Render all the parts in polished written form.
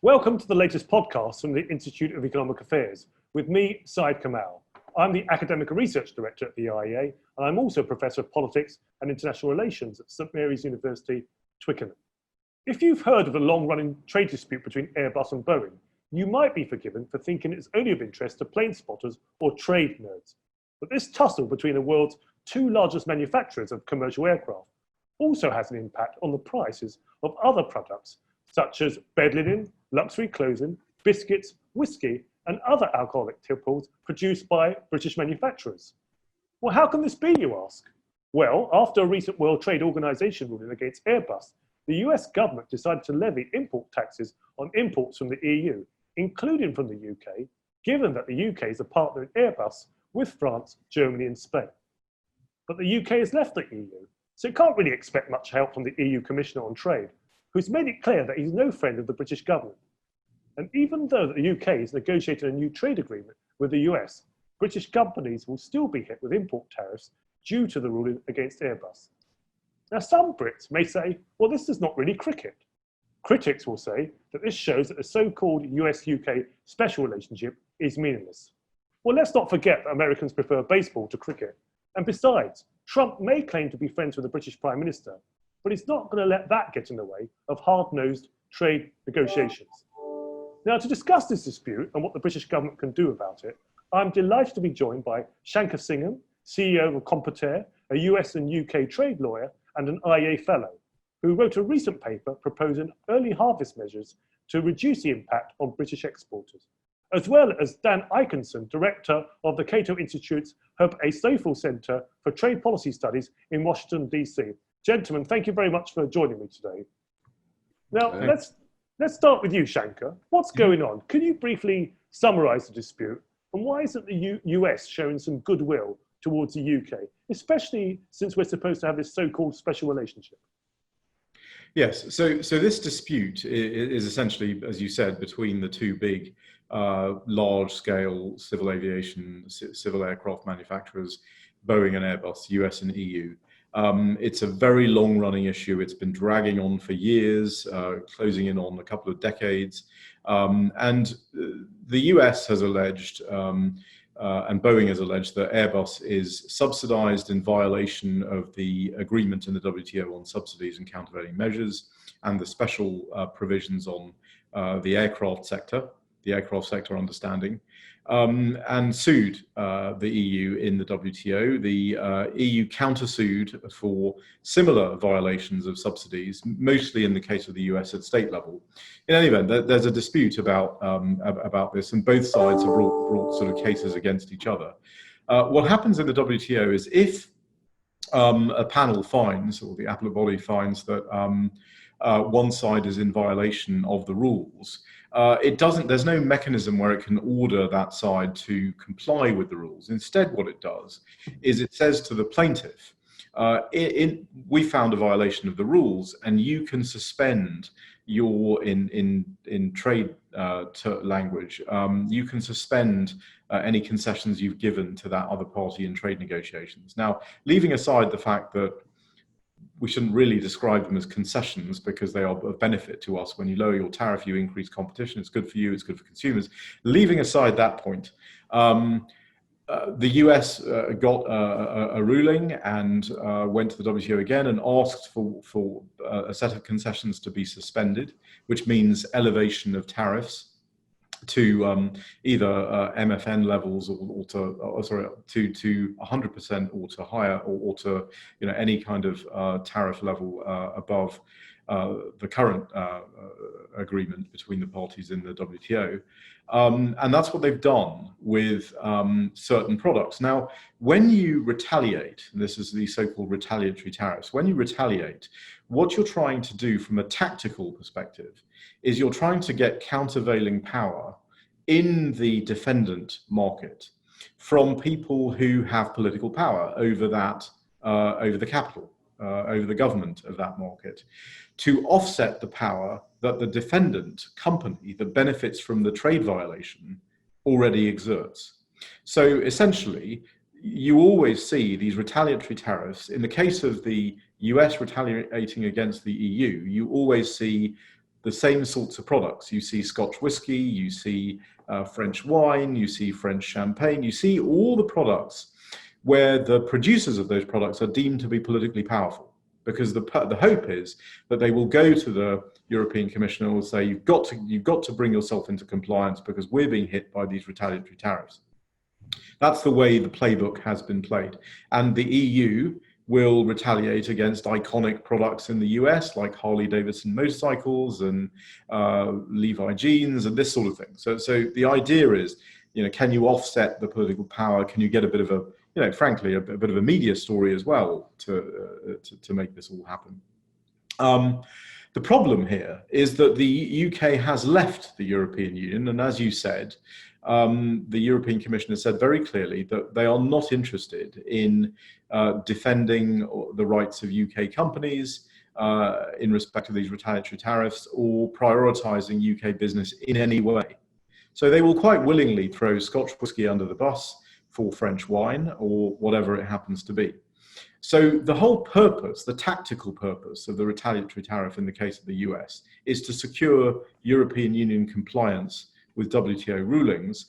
Welcome to the latest podcast from the Institute of Economic Affairs with me, Saeed Kamal. I'm the Academic Research Director at the IEA, and I'm also Professor of Politics and International Relations at St Mary's University, Twickenham. If you've heard of the long-running trade dispute between Airbus and Boeing, you might be forgiven for thinking it's only of interest to plane spotters or trade nerds. But this tussle between the world's two largest manufacturers of commercial aircraft also has an impact on the prices of other products, such as bed linen, luxury clothing, biscuits, whisky, and other alcoholic tipples produced by British manufacturers. Well, how can this be, you ask? Well, after a recent World Trade Organization ruling against Airbus, the US government decided to levy import taxes on imports from the EU, including from the UK, given that the UK is a partner in Airbus with France, Germany, and Spain. But the UK has left the EU, so it can't really expect much help from the EU Commissioner on Trade, who's made it clear that he's no friend of the British government. And even though the UK is negotiating a new trade agreement with the US, British companies will still be hit with import tariffs due to the ruling against Airbus. Now, some Brits may say, well, this is not really cricket. Critics will say that this shows that the so-called US-UK special relationship is meaningless. Well, let's not forget that Americans prefer baseball to cricket. And besides, Trump may claim to be friends with the British Prime Minister, but he's not going to let that get in the way of hard-nosed trade negotiations. Now, to discuss this dispute and what the British government can do about it, I'm delighted to be joined by Shankar Singham, CEO of Competare, a US and UK trade lawyer and an IEA fellow, who wrote a recent paper proposing early harvest measures to reduce the impact on British exporters, as well as Dan Ikenson, director of the Cato Institute's Herb A. Stoffel Center for Trade Policy Studies in Washington, DC. Gentlemen, thank you very much for joining me today. Now, let's start with you, Shankar. What's going on? Can you briefly summarize the dispute, and why isn't the US showing some goodwill towards the UK, especially since we're supposed to have this so-called special relationship? Yes, so this dispute is essentially, as you said, between the two big large-scale civil aviation, civil aircraft manufacturers, Boeing and Airbus, US and EU. It's a very long-running issue. It's been dragging on for years, closing in on a couple of decades. And the US has alleged, and Boeing has alleged, that Airbus is subsidized in violation of the agreement in the WTO on subsidies and countervailing measures and the special provisions on the aircraft sector understanding, and sued the EU in the WTO. The EU countersued for similar violations of subsidies, mostly in the case of the US at state level. In any event, there's a dispute about this, and both sides have brought sort of cases against each other. What happens in the WTO is if a panel finds, or the appellate body finds, that one side is in violation of the rules, there's no mechanism where it can order that side to comply with the rules. Instead, what it does is it says to the plaintiff, we found a violation of the rules, and you can suspend your, in trade language, you can suspend any concessions you've given to that other party in trade negotiations. Now, leaving aside the fact that we shouldn't really describe them as concessions because they are of benefit to us. When you lower your tariff, you increase competition. It's good for you, it's good for consumers. Leaving aside that point, the US got a ruling and went to the WTO again and asked for a set of concessions to be suspended, which means elevation of tariffs to either MFN levels or to 100% or to higher, or to any kind of tariff level above the current agreement between the parties in the WTO. And that's what they've done with certain products. Now, when you retaliate, and this is the so-called retaliatory tariffs, when you retaliate, what you're trying to do from a tactical perspective is you're trying to get countervailing power in the defendant market from people who have political power over that, over the capital, over the government of that market, to offset the power that the defendant company that benefits from the trade violation already exerts. So essentially, you always see these retaliatory tariffs. In the case of the US retaliating against the EU, you always see the same sorts of products. You see Scotch whisky, you see French wine, you see French champagne, you see all the products where the producers of those products are deemed to be politically powerful, because the hope is that they will go to the European Commission and will say, you've got to bring yourself into compliance because we're being hit by these retaliatory tariffs. That's the way the playbook has been played. And the EU will retaliate against iconic products in the US, like Harley-Davidson motorcycles and Levi jeans and this sort of thing. So the idea is, can you offset the political power? Can you get a bit of a, frankly, a bit of a media story as well to make this all happen? The problem here is that the UK has left the European Union, and as you said, the European Commission has said very clearly that they are not interested in defending the rights of UK companies in respect of these retaliatory tariffs or prioritising UK business in any way. So they will quite willingly throw Scotch whisky under the bus for French wine or whatever it happens to be. So the whole purpose, the tactical purpose of the retaliatory tariff in the case of the US is to secure European Union compliance with WTO rulings.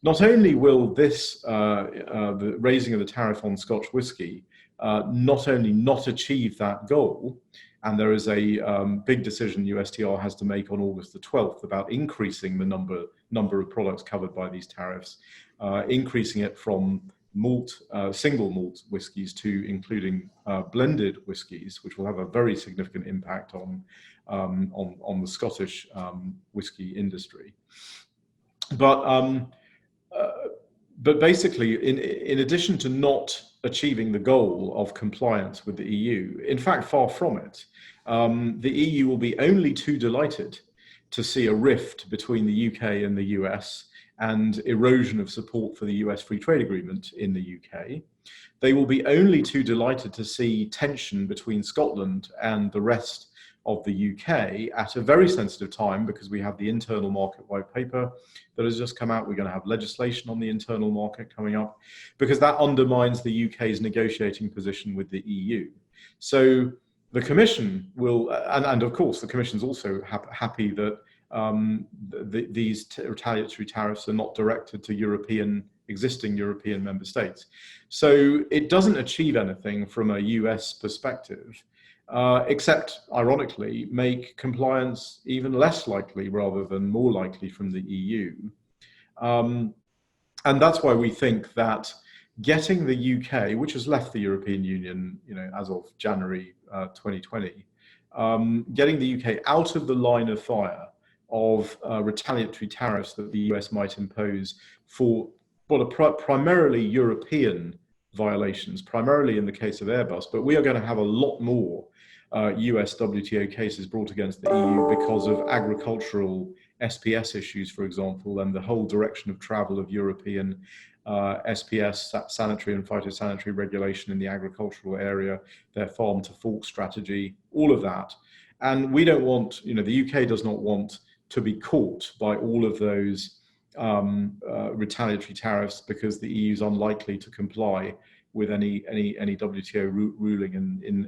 Not only will this, the raising of the tariff on Scotch whisky, not only not achieve that goal, and there is a big decision USTR has to make on August the 12th about increasing the number of products covered by these tariffs, increasing it from single malt whiskies to including blended whiskies, which will have a very significant impact on the Scottish whisky industry. But basically, in addition to not achieving the goal of compliance with the EU, in fact, far from it, the EU will be only too delighted to see a rift between the UK and the US and erosion of support for the US Free Trade Agreement in the UK. They will be only too delighted to see tension between Scotland and the rest of the UK at a very sensitive time, because we have the internal market white paper that has just come out. We're going to have legislation on the internal market coming up, because that undermines the UK's negotiating position with the EU. So the Commission will, and of course the Commission's also happy that these retaliatory tariffs are not directed to existing European member states. So it doesn't achieve anything from a US perspective, except, ironically, make compliance even less likely rather than more likely from the EU. And that's why we think that getting the UK, which has left the European Union, as of January 2020, getting the UK out of the line of fire of retaliatory tariffs that the US might impose for what are primarily European violations, primarily in the case of Airbus, but we are going to have a lot more US WTO cases brought against the EU because of agricultural SPS issues, for example, and the whole direction of travel of European SPS, sanitary and phytosanitary regulation in the agricultural area, their farm to fork strategy, all of that. And we don't want, the UK does not want to be caught by all of those retaliatory tariffs, because the EU is unlikely to comply with any WTO ruling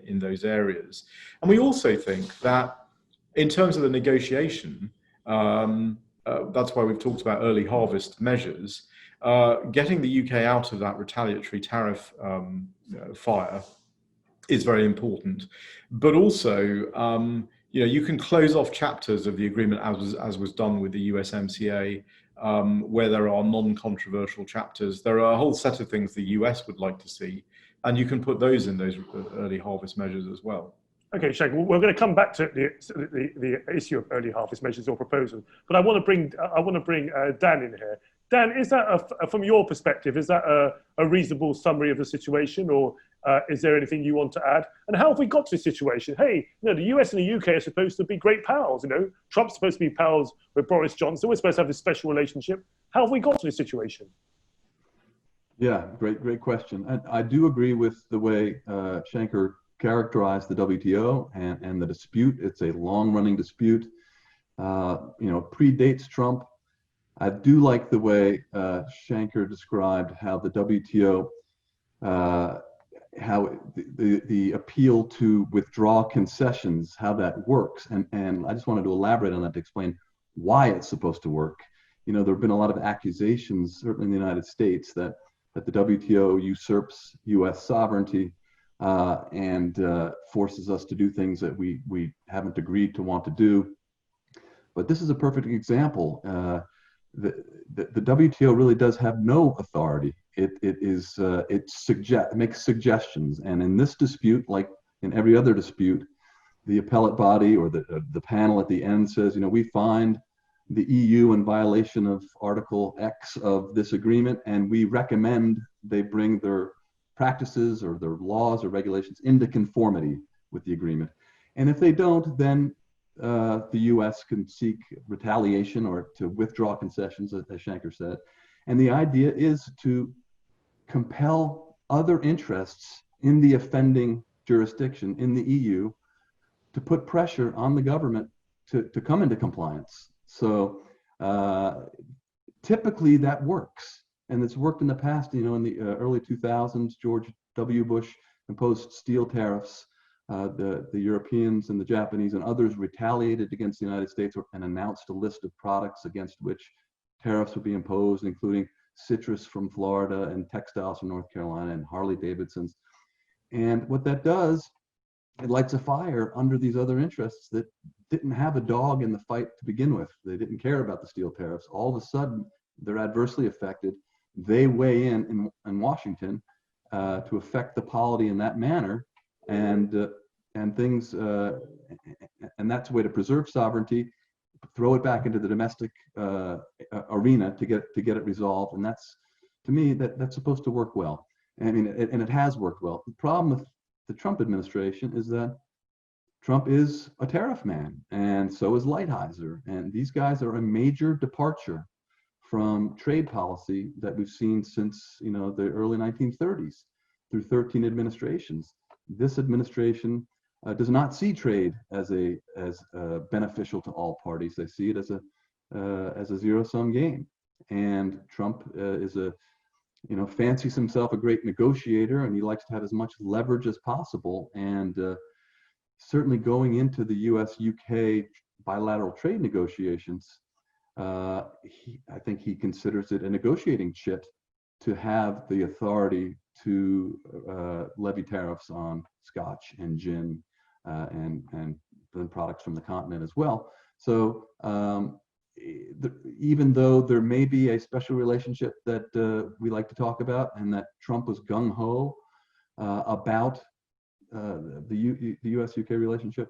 in those areas. And we also think that in terms of the negotiation, that's why we've talked about early harvest measures, getting the UK out of that retaliatory tariff fire is very important. But also, you can close off chapters of the agreement as was done with the USMCA, where there are non-controversial chapters. There are a whole set of things the US would like to see, and you can put those in those early harvest measures as well. Okay, Sheikh, we're going to come back to the issue of early harvest measures or proposals, but I want to bring Dan in here. Dan, is that from your perspective, is that a reasonable summary of the situation, or is there anything you want to add? And how have we got to this situation? Hey, the US and the UK are supposed to be great pals. Trump's supposed to be pals with Boris Johnson. We're supposed to have this special relationship. How have we got to this situation? Yeah, great question. And I do agree with the way Shankar characterized the WTO and the dispute. It's a long-running dispute. Predates Trump. I do like the way Shankar described how the WTO how the appeal to withdraw concessions, how that works. And I just wanted to elaborate on that to explain why it's supposed to work. You know, there have been a lot of accusations, certainly in the United States, that the WTO usurps U.S. sovereignty and forces us to do things that we haven't agreed to want to do. But this is a perfect example. The WTO really does have no authority. It makes suggestions, and in this dispute, like in every other dispute, the appellate body or the panel at the end says, you know, we find the EU in violation of Article X of this agreement, and we recommend they bring their practices or their laws or regulations into conformity with the agreement. And if they don't, then the U.S. can seek retaliation or to withdraw concessions, as Shanker said. And the idea is to compel other interests in the offending jurisdiction in the EU to put pressure on the government to come into compliance. So typically that works. And it's worked in the past. You know, in the early 2000s, George W. Bush imposed steel tariffs. The Europeans and the Japanese and others retaliated against the United States and announced a list of products against which tariffs would be imposed, including citrus from Florida and textiles from North Carolina and Harley Davidsons. And what that does, it lights a fire under these other interests that didn't have a dog in the fight to begin with. They didn't care about the steel tariffs. All of a sudden, they're adversely affected. They weigh in Washington to affect the polity in that manner. And things, and that's a way to preserve sovereignty, throw it back into the domestic arena to get it resolved. And that's, to me, that's supposed to work well. I mean, and it has worked well. The problem with the Trump administration is that Trump is a tariff man, and so is Lighthizer. And these guys are a major departure from trade policy that we've seen since, you know, the early 1930s through 13 administrations. This administration does not see trade as beneficial to all parties. They see it as a zero-sum game. And Trump fancies himself a great negotiator, and he likes to have as much leverage as possible. And certainly going into the U.S.-UK bilateral trade negotiations, I think he considers it a negotiating chip to have the authority to levy tariffs on Scotch and gin and then products from the continent as well. So even though there may be a special relationship that we like to talk about, and that Trump was gung-ho about the U.S.-UK relationship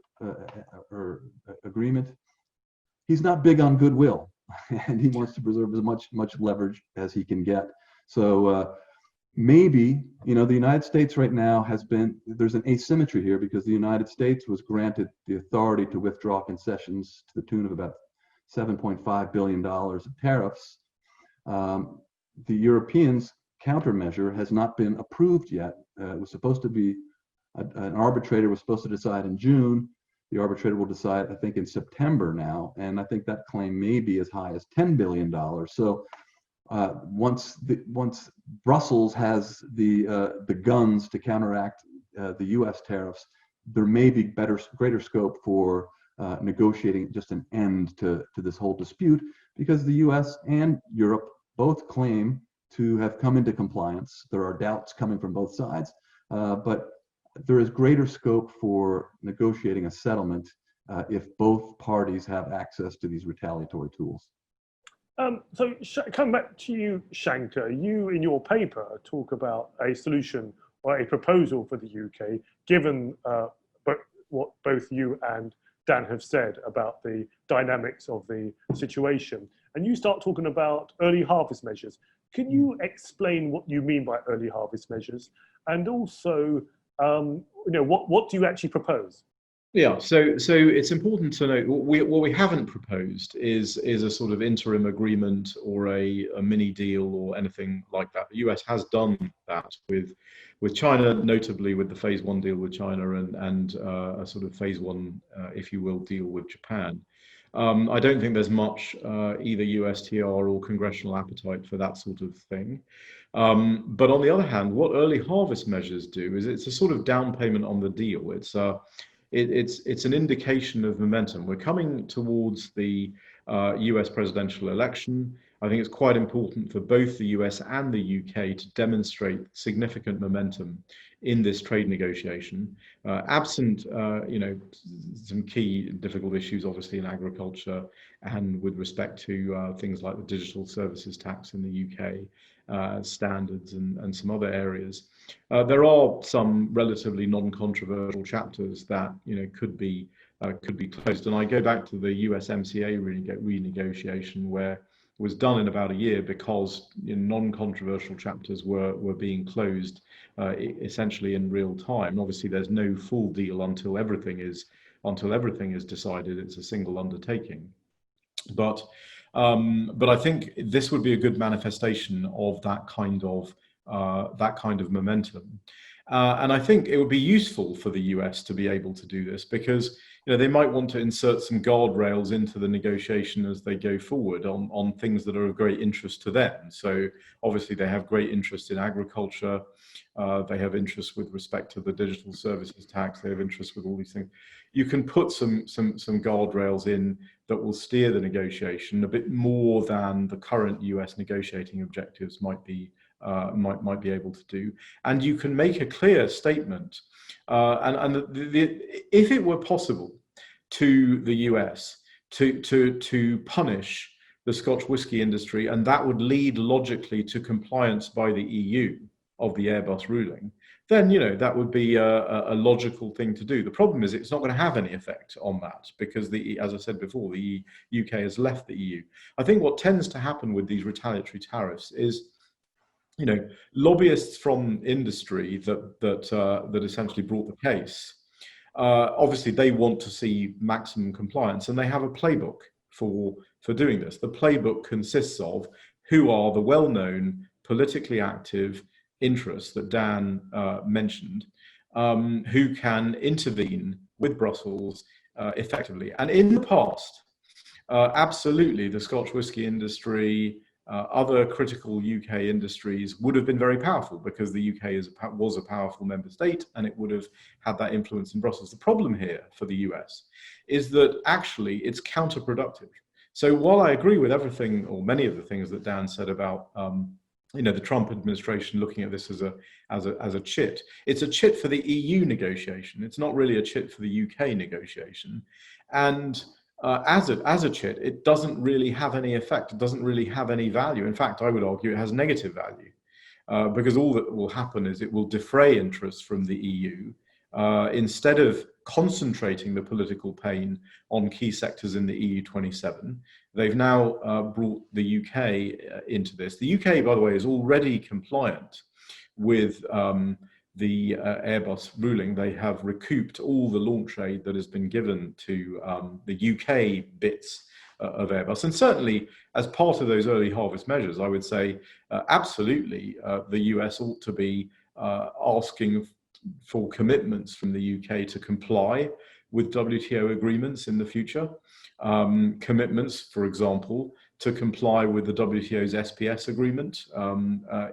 or agreement, he's not big on goodwill, and he wants to preserve as much leverage as he can get. So maybe, you know, the United States right now there's an asymmetry here, because the United States was granted the authority to withdraw concessions to the tune of about $7.5 billion of tariffs. The Europeans' countermeasure has not been approved yet. It was supposed to be, an arbitrator was supposed to decide in June. The arbitrator will decide, I think, in September now, and I think that claim may be as high as $10 billion. So once Brussels has the guns to counteract the U.S. tariffs, there may be greater scope for negotiating just an end to this whole dispute, because the U.S. and Europe both claim to have come into compliance. There are doubts coming from both sides, but there is greater scope for negotiating a settlement if both parties have access to these retaliatory tools. So come back to you, Shanker. You, in your paper, talk about a solution or a proposal for the UK, given what both you and Dan have said about the dynamics of the situation. And you start talking about early harvest measures. Can you explain what you mean by early harvest measures? And also, what do you actually propose? Yeah, so it's important to note what we haven't proposed is a sort of interim agreement or a mini deal or anything like that. The US has done that with China, notably with the phase 1 deal with China and a sort of phase 1, if you will, deal with Japan. I don't think there's much either USTR or congressional appetite for that sort of thing. But on the other hand, what early harvest measures do is it's a sort of down payment on the deal. It's an indication of momentum. We're coming towards the US presidential election. I think it's quite important for both the US and the UK to demonstrate significant momentum in this trade negotiation, absent some key difficult issues, obviously in agriculture and with respect to things like the digital services tax in the UK, standards and some other areas. There are some relatively non-controversial chapters that could be closed, and I go back to the USMCA renegotiation, where it was done in about a year because non-controversial chapters were being closed essentially in real time. Obviously, there's no full deal until everything is decided. It's a single undertaking, but I think this would be a good manifestation of that kind of momentum. And I think it would be useful for the US to be able to do this, because they might want to insert some guardrails into the negotiation as they go forward on things that are of great interest to them. So obviously they have great interest in agriculture. They have interest with respect to the digital services tax. They have interest with all these things. You can put some guardrails in that will steer the negotiation a bit more than the current US negotiating objectives might be able to do, and you can make a clear statement. If it were possible to the US to punish the Scotch whisky industry, and that would lead logically to compliance by the EU of the Airbus ruling, then that would be a logical thing to do. The problem is it's not going to have any effect on that, because as I said before, the UK has left the EU. I think what tends to happen with these retaliatory tariffs is lobbyists from industry that essentially brought the case. Obviously, they want to see maximum compliance, and they have a playbook for doing this. The playbook consists of who are the well-known politically active interests that Dan mentioned, who can intervene with Brussels effectively. And in the past, absolutely, the Scotch whisky industry, other critical UK industries would have been very powerful, because the UK was a powerful member state, and it would have had that influence in Brussels. The problem here for the US is that actually it's counterproductive. So while I agree with everything, or many of the things that Dan said about the Trump administration looking at this as a chit, it's a chit for the EU negotiation. It's not really a chit for the UK negotiation, and as a chit, it doesn't really have any effect. It doesn't really have any value. In fact, I would argue it has negative value, because all that will happen is it will defray interest from the EU. Instead of concentrating the political pain on key sectors in the EU 27, they've now brought the UK into this. The UK, by the way, is already compliant with the Airbus ruling. They have recouped all the launch aid that has been given to the UK bits of Airbus. And certainly, as part of those early harvest measures, I would say absolutely the US ought to be asking for commitments from the UK to comply with WTO agreements in the future. Commitments, for example, to comply with the WTO's SPS agreement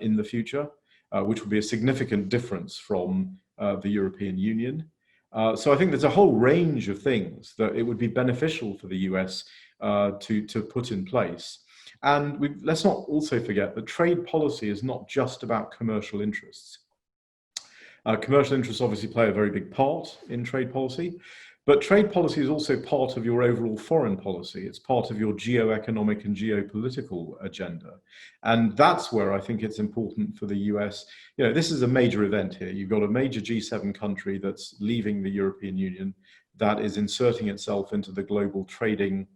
in the future. Which would be a significant difference from the European Union. So I think there's a whole range of things that it would be beneficial for the US to put in place. And let's not also forget that trade policy is not just about commercial interests. Commercial interests obviously play a very big part in trade policy, but trade policy is also part of your overall foreign policy. It's part of your geo-economic and geopolitical agenda. And that's where I think it's important for the US. This is a major event here. You've got a major G7 country that's leaving the European Union, that is inserting itself into the global trade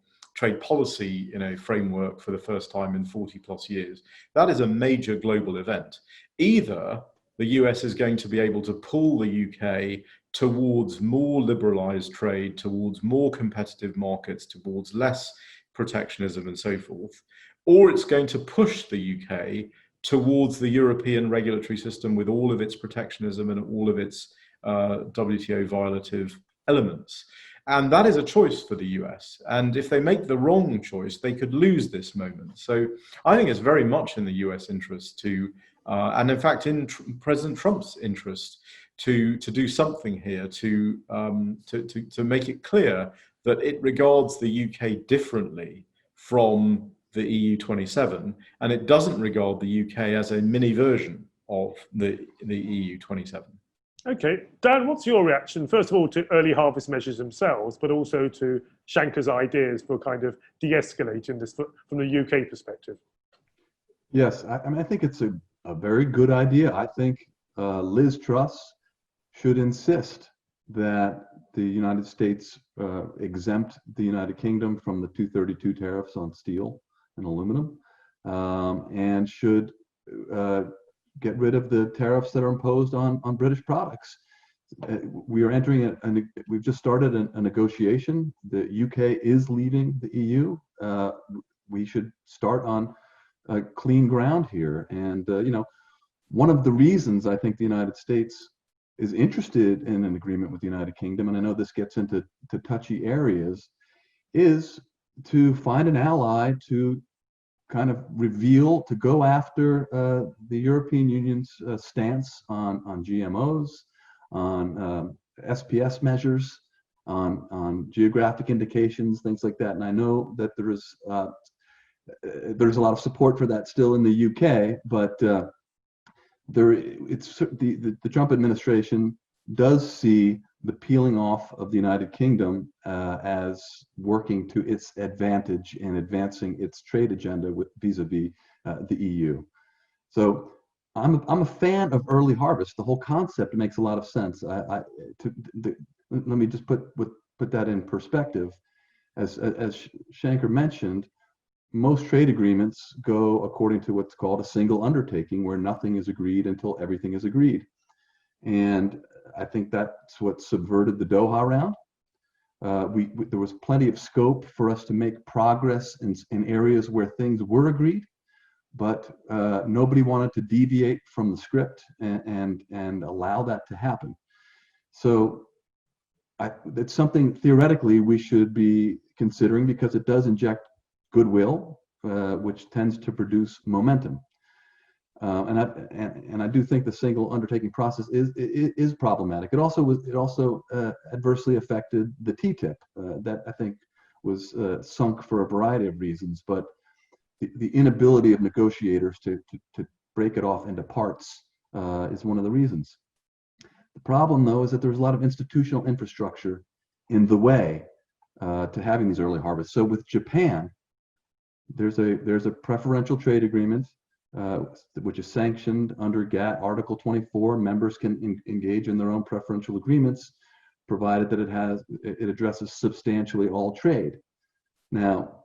policy framework for the first time in 40 plus years. That is a major global event. Either the US is going to be able to pull the UK towards more liberalized trade, towards more competitive markets, towards less protectionism and so forth, or it's going to push the UK towards the European regulatory system with all of its protectionism and all of its WTO violative elements. And that is a choice for the US. And if they make the wrong choice, they could lose this moment. So I think it's very much in the US interest to, and in fact, in President Trump's interest to do something here to make it clear that it regards the UK differently from the EU 27, and it doesn't regard the UK as a mini version of the EU 27. Okay, Dan, what's your reaction, first of all, to early harvest measures themselves, but also to Shanker's ideas for kind of de-escalating this from the UK perspective? Yes, I mean, I think it's a very good idea. I think Liz Truss should insist that the United States exempt the United Kingdom from the 232 tariffs on steel and aluminum, and should get rid of the tariffs that are imposed on British products. We are entering we've just started a negotiation. The UK is leaving the EU. We should start on clean ground here. And, one of the reasons I think the United States is interested in an agreement with the United Kingdom, and I know this gets into touchy areas, is to find an ally to kind of to go after the European Union's stance on GMOs, on SPS measures, on geographic indications, things like that. And I know that there's a lot of support for that still in the UK, but the Trump administration does see the peeling off of the United Kingdom as working to its advantage in advancing its trade agenda vis-a-vis the EU. So I'm a fan of early harvest. The whole concept makes a lot of sense. Let me just put that in perspective. As Shanker mentioned, most trade agreements go according to what's called a single undertaking, where nothing is agreed until everything is agreed. And I think that's what subverted the Doha round. There was plenty of scope for us to make progress in areas where things were agreed, but nobody wanted to deviate from the script and allow that to happen. So it's something theoretically we should be considering, because it does inject goodwill, which tends to produce momentum. And I do think the single undertaking process is problematic. It also adversely affected the TTIP. That I think was sunk for a variety of reasons, but the inability of negotiators to break it off into parts is one of the reasons. The problem, though, is that there's a lot of institutional infrastructure in the way to having these early harvests. So with Japan, there's a preferential trade agreement which is sanctioned under GATT Article 24. Members can engage in their own preferential agreements, provided that it addresses substantially all trade. Now,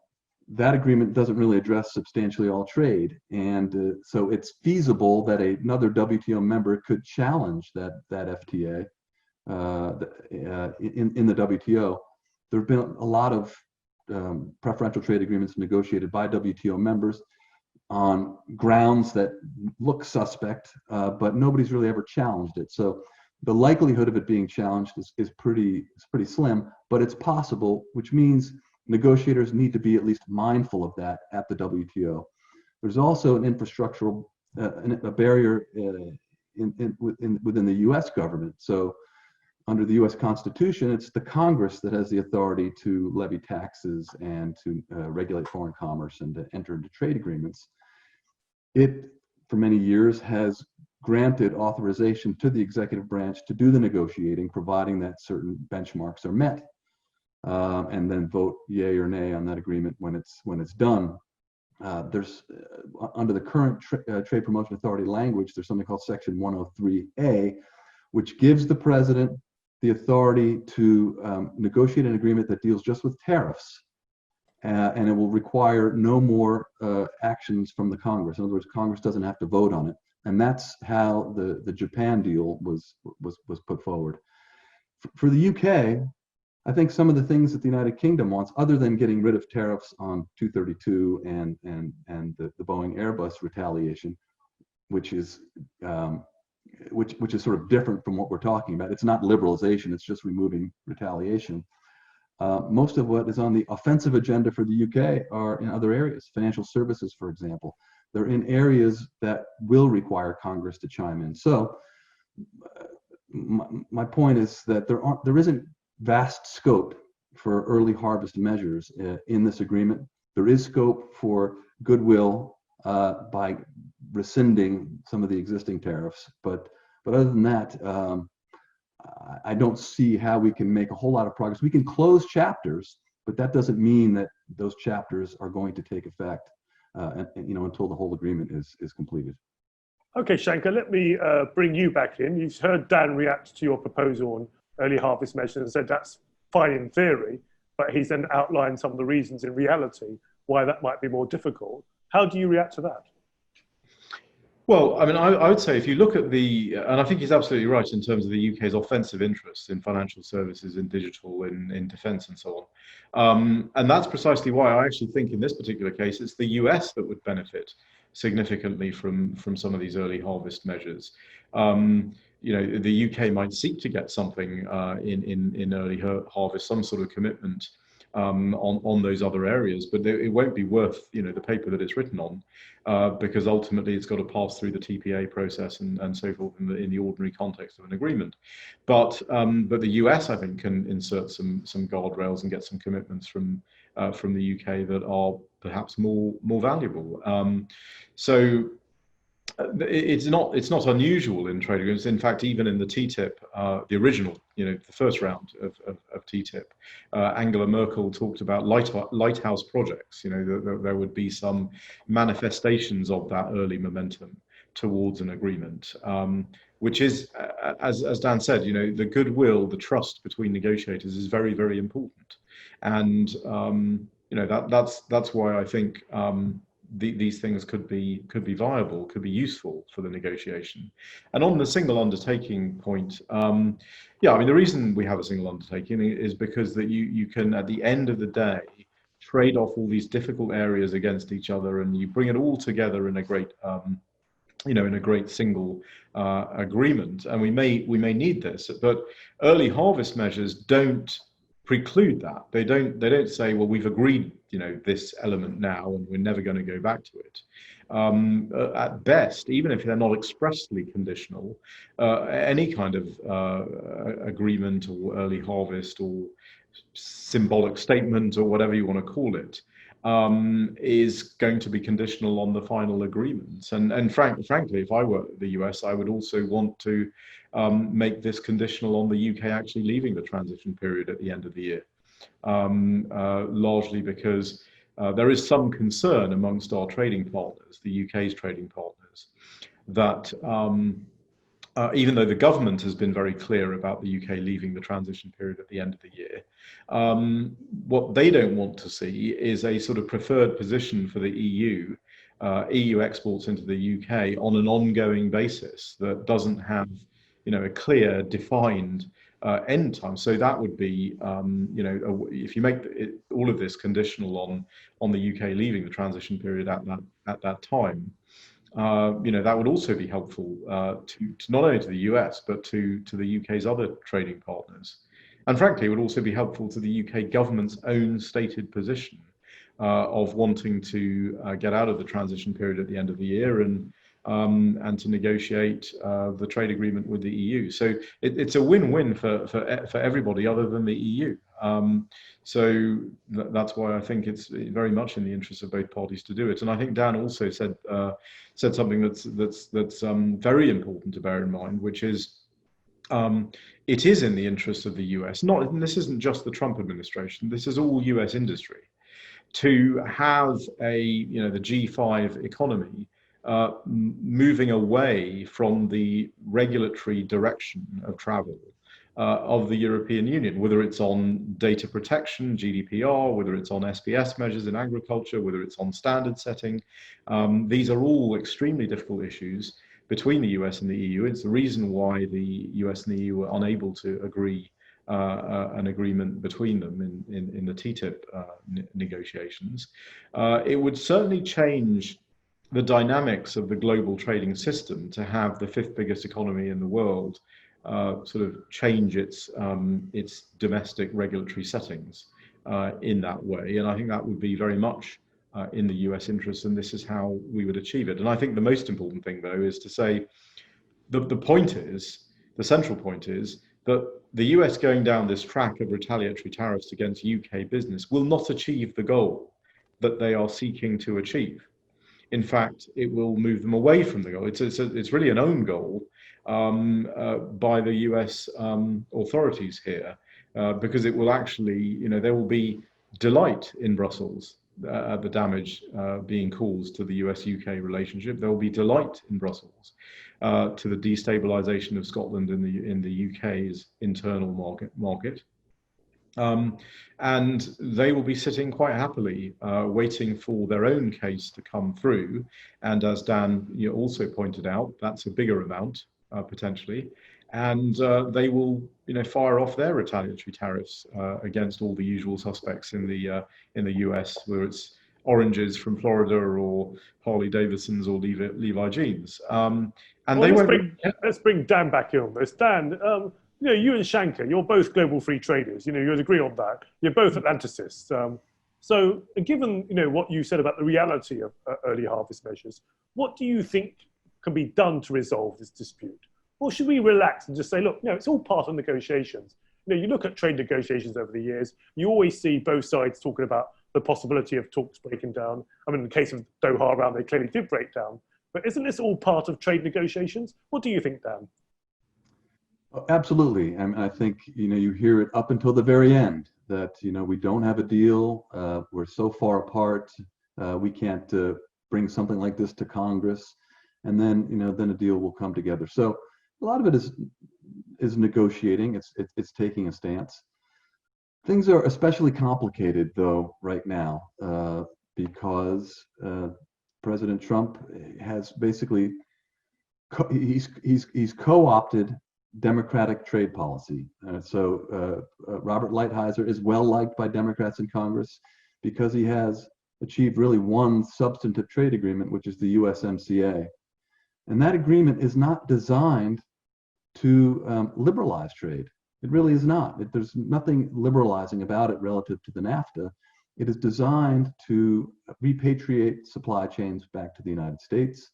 that agreement doesn't really address substantially all trade, and so it's feasible that another WTO member could challenge that FTA in the WTO. There have been a lot of preferential trade agreements negotiated by WTO members on grounds that look suspect, but nobody's really ever challenged it. So the likelihood of it being challenged is pretty slim, but it's possible, which means negotiators need to be at least mindful of that at the WTO. There's also an infrastructural a barrier within the U.S. government. So under the U.S. Constitution, it's the Congress that has the authority to levy taxes and to regulate foreign commerce and to enter into trade agreements. It, for many years, has granted authorization to the executive branch to do the negotiating, providing that certain benchmarks are met, and then vote yay or nay on that agreement when it's done. There's under the current Trade Promotion Authority language, there's something called Section 103A, which gives the president the authority to negotiate an agreement that deals just with tariffs, and it will require no more actions from the Congress. In other words, Congress doesn't have to vote on it, and that's how the Japan deal was put forward. For the UK, I think some of the things that the United Kingdom wants, other than getting rid of tariffs on 232 and the Boeing Airbus retaliation, which is sort of different from what we're talking about. It's not liberalization, it's just removing retaliation. Most of what is on the offensive agenda for the UK are in other areas, financial services, for example. They're in areas that will require Congress to chime in. So my point is that there isn't vast scope for early harvest measures in this agreement. There is scope for goodwill by rescinding some of the existing tariffs, but other than that, I don't see how we can make a whole lot of progress. We can close chapters, but that doesn't mean that those chapters are going to take effect, until the whole agreement is completed. Okay, Shankar, let me bring you back in. You've heard Dan react to your proposal on early harvest measures and said that's fine in theory, but he's then outlined some of the reasons in reality why that might be more difficult. How do you react to that? Well, I mean, I would say if you look at and I think he's absolutely right in terms of the UK's offensive interests in financial services, in digital, in defence and so on. And that's precisely why I actually think in this particular case, it's the US that would benefit significantly from some of these early harvest measures. The UK might seek to get something in early harvest, some sort of commitment on those other areas, but it won't be worth the paper that it's written on, because ultimately it's got to pass through the TPA process and so forth in the ordinary context of an agreement. But the US, I think, can insert some guardrails and get some commitments from the UK that are perhaps more valuable. So it's not unusual in trade agreements. In fact, even in the TTIP, the original, the first round of TTIP, Angela Merkel talked about lighthouse projects. There would be some manifestations of that early momentum towards an agreement, which is, as Dan said, the goodwill, the trust between negotiators is very, very important, and that's why I think these things could be viable, could be useful for the negotiation. And on the single undertaking point, I mean, the reason we have a single undertaking is because that you can, at the end of the day, trade off all these difficult areas against each other, and you bring it all together in a great single agreement. And we may need this, but early harvest measures don't preclude that. They don't say, well, we've agreed this element now and we're never going to go back to it. At best, even if they're not expressly conditional, any kind of agreement or early harvest or symbolic statement or whatever you want to call it is going to be conditional on the final agreements. And frankly, if I were the US, I would also want to make this conditional on the UK actually leaving the transition period at the end of the year, largely because there is some concern amongst our trading partners, the UK's trading partners, that even though the government has been very clear about the UK leaving the transition period at the end of the year, what they don't want to see is a sort of preferred position for the EU exports into the UK on an ongoing basis that doesn't have a clear defined end time. So that would be if you make all of this conditional on the UK leaving the transition period at that time, that would also be helpful to not only to the US but to the UK's other trading partners, and frankly it would also be helpful to the UK government's own stated position of wanting to get out of the transition period at the end of the year and to negotiate the trade agreement with the EU. So it's a win-win for everybody other than the EU. So that's why I think it's very much in the interest of both parties to do it. And I think Dan also said something that's very important to bear in mind, which is it is in the interest of the US. And this isn't just the Trump administration. This is all US industry to have the G5 economy moving away from the regulatory direction of travel of the European Union, whether it's on data protection, GDPR, whether it's on SPS measures in agriculture, whether it's on standard setting. These are all extremely difficult issues between the US and the EU. It's the reason why the US and the EU were unable to agree an agreement between them in the TTIP negotiations. It would certainly change the dynamics of the global trading system to have the fifth biggest economy in the world sort of change its domestic regulatory settings in that way. And I think that would be very much in the US interest, and this is how we would achieve it. And I think the most important thing, though, is to say the central point is that the US going down this track of retaliatory tariffs against UK business will not achieve the goal that they are seeking to achieve. In fact, it will move them away from the goal. It's really an own goal by the US authorities here, because it will actually, there will be delight in Brussels at the damage being caused to the US-UK relationship. There will be delight in Brussels to the destabilization of Scotland in the UK's internal market. And they will be sitting quite happily waiting for their own case to come through. And as Dan also pointed out, that's a bigger amount potentially. And they will fire off their retaliatory tariffs against all the usual suspects in the US, whether it's oranges from Florida or Harley Davidsons or Levi jeans. And let's bring Dan back in on this. Dan, you and Shankar, you're both global free traders. You agree on that. You're both Atlanticists. So given what you said about the reality of early harvest measures, what do you think can be done to resolve this dispute? Or should we relax and just say, look, it's all part of negotiations. You look at trade negotiations over the years, you always see both sides talking about the possibility of talks breaking down. I mean, in the case of Doha round, they clearly did break down. But isn't this all part of trade negotiations? What do you think, Dan? Absolutely. And I think, you hear it up until the very end that, we don't have a deal. We're so far apart. We can't bring something like this to Congress. And then, then a deal will come together. So a lot of it is negotiating. It's taking a stance. Things are especially complicated, though, right now, because President Trump has basically he's co-opted Democratic trade policy. So Robert Lighthizer is well liked by Democrats in Congress because he has achieved really one substantive trade agreement, which is the USMCA. And that agreement is not designed to liberalize trade. It really is not. There's nothing liberalizing about it relative to the NAFTA. It is designed to repatriate supply chains back to the United States,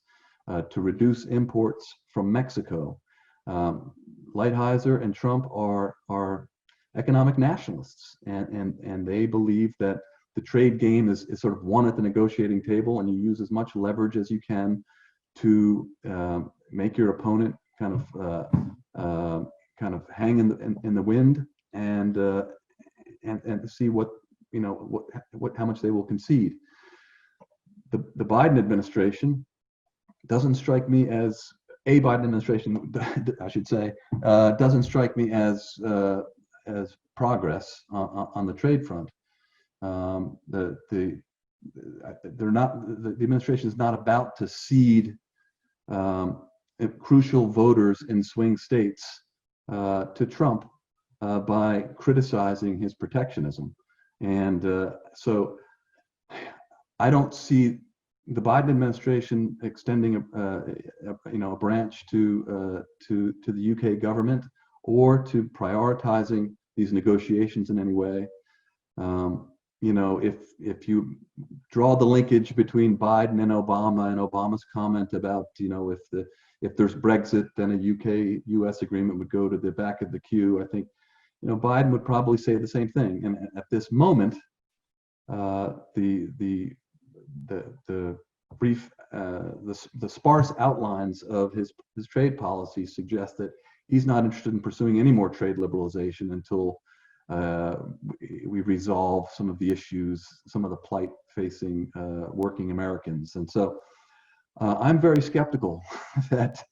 to reduce imports from Mexico. Lighthizer and Trump are economic nationalists, and they believe that the trade game is sort of won at the negotiating table, and you use as much leverage as you can to make your opponent kind of hang in the wind and see how much they will concede. The Biden administration doesn't strike me as Biden administration, I should say, doesn't strike me as progress on the trade front. The administration is not about to cede crucial voters in swing states to Trump by criticizing his protectionism, and so I don't see the Biden administration extending a branch to the UK government or to prioritizing these negotiations in any way. If you draw the linkage between Biden and Obama's comment about, if there's Brexit, then a UK-US agreement would go to the back of the queue. I think, Biden would probably say the same thing. And at this moment, the sparse outlines of his trade policy suggest that he's not interested in pursuing any more trade liberalization until we resolve some of the issues, some of the plight facing working Americans. And so I'm very skeptical that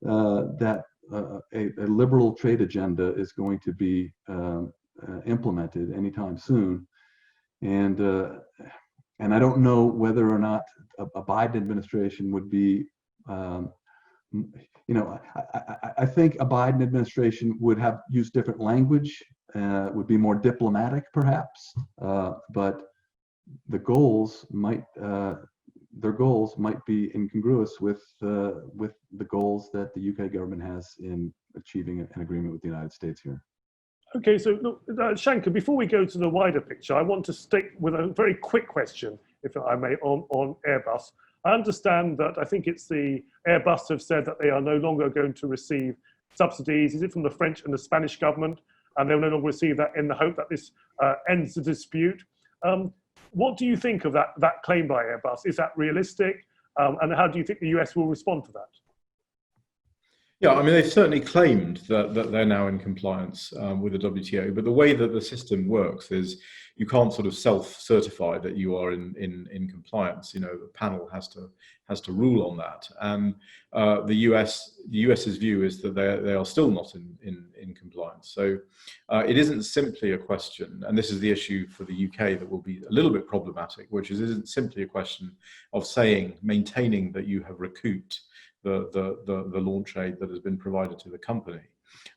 a liberal trade agenda is going to be implemented anytime soon. And I don't know whether or not a Biden administration would be, I think a Biden administration would have used different language, would be more diplomatic perhaps, but the goals might, their goals might be incongruous with the goals that the UK government has in achieving an agreement with the United States here. Okay, so look, Shankar, before we go to the wider picture, I want to stick with a very quick question, if I may, on Airbus. I understand that I think it's the Airbus have said that they are no longer going to receive subsidies. Is it from the French and the Spanish government? And they'll no longer receive that in the hope that this ends the dispute. What do you think of that claim by Airbus? Is that realistic? And how do you think the US will respond to that? Yeah, I mean, they've certainly claimed that they're now in compliance with the WTO, but the way that the system works is you can't sort of self-certify that you are in compliance. You know, the panel has to rule on that, and the US's view is that they are still not in compliance. So it isn't simply a question, and this is the issue for the UK that will be a little bit problematic, which isn't simply a question of maintaining that you have recouped the launch aid that has been provided to the company.